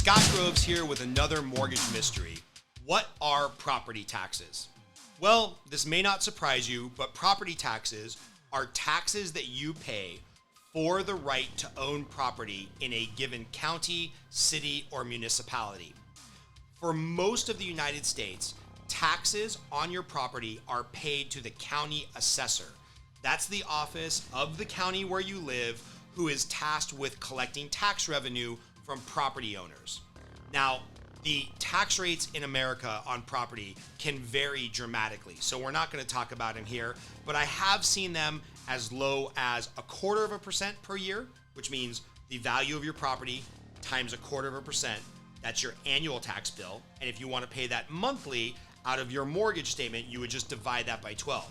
Scott Groves here with another mortgage mystery. What are property taxes? Well, this may not surprise you, but property taxes are taxes that you pay for the right to own property in a given county, city, or municipality. For most of the United States, taxes on your property are paid to the county assessor. That's the office of the county where you live, who is tasked with collecting tax revenue from property owners. Now, the tax rates in America on property can vary dramatically, so we're not going to talk about them here, but I have seen them as low as 0.25% per year, which means the value of your property times 0.25%. That's your annual tax bill, and if you want to pay that monthly out of your mortgage statement, you would just divide that by 12.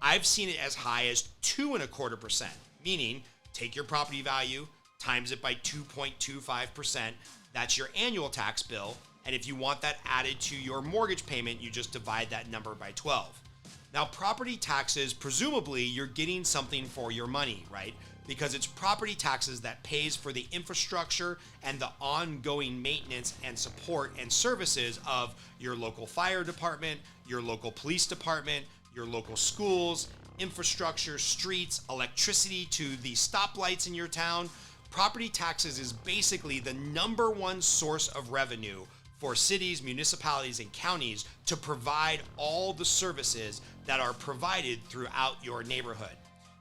I've seen it as high as 2.25%, meaning take your property value, times it by 2.25%. That's your annual tax bill. And if you want that added to your mortgage payment, you just divide that number by 12. Now, property taxes, presumably you're getting something for your money, right? Because it's property taxes that pays for the infrastructure and the ongoing maintenance and support and services of your local fire department, your local police department, your local schools, infrastructure, streets, electricity to the stoplights in your town. Property taxes is basically the number one source of revenue for cities, municipalities, and counties to provide all the services that are provided throughout your neighborhood.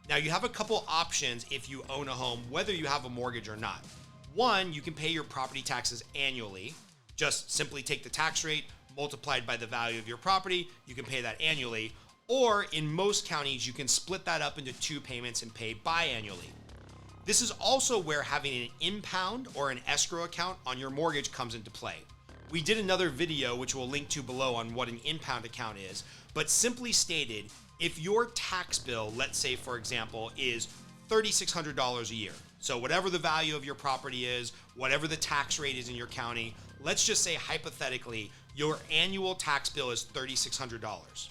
Now, you have a couple options if you own a home, whether you have a mortgage or not. One, you can pay your property taxes annually. Just simply take the tax rate multiplied by the value of your property. You can pay that annually. Or in most counties, you can split that up into two payments and pay biannually. This is also where having an impound or an escrow account on your mortgage comes into play. We did another video, which we'll link to below, on what an impound account is, but simply stated, if your tax bill, let's say for example, is $3,600 a year, so whatever the value of your property is, whatever the tax rate is in your county, let's just say hypothetically, your annual tax bill is $3,600.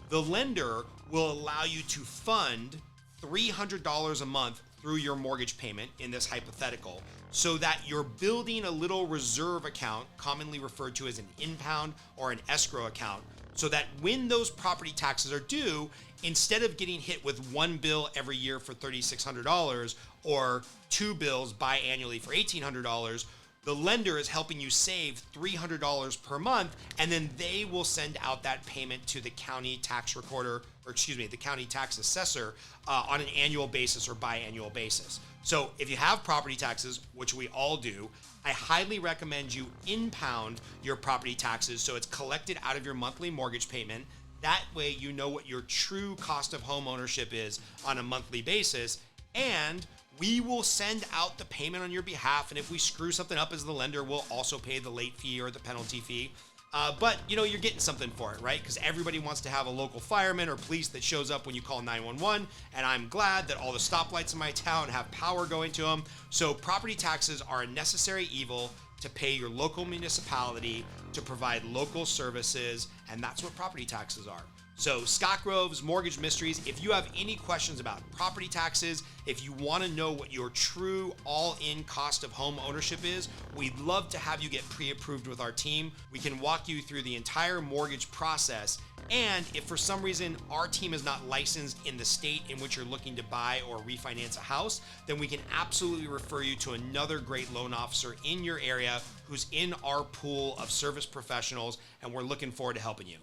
The lender will allow you to fund $300 a month through your mortgage payment in this hypothetical, so that you're building a little reserve account, commonly referred to as an impound or an escrow account, so that when those property taxes are due, instead of getting hit with one bill every year for $3,600 or two bills biannually for $1,800, the lender is helping you save $300 per month, and then they will send out that payment to the county tax recorder, the county tax assessor on an annual basis or biannual basis. So if you have property taxes, which we all do, I highly recommend you impound your property taxes so it's collected out of your monthly mortgage payment. That way you know what your true cost of home ownership is on a monthly basis, and we will send out the payment on your behalf, and if we screw something up as the lender, we'll also pay the late fee or the penalty fee. But you're getting something for it, right? Because everybody wants to have a local fireman or police that shows up when you call 911, and I'm glad that all the stoplights in my town have power going to them. So property taxes are a necessary evil to pay your local municipality to provide local services, and that's what property taxes are. So Scott Groves, Mortgage Mysteries. If you have any questions about property taxes, if you want to know what your true all-in cost of home ownership is, we'd love to have you get pre-approved with our team. We can walk you through the entire mortgage process. And if for some reason our team is not licensed in the state in which you're looking to buy or refinance a house, then we can absolutely refer you to another great loan officer in your area who's in our pool of service professionals, and we're looking forward to helping you.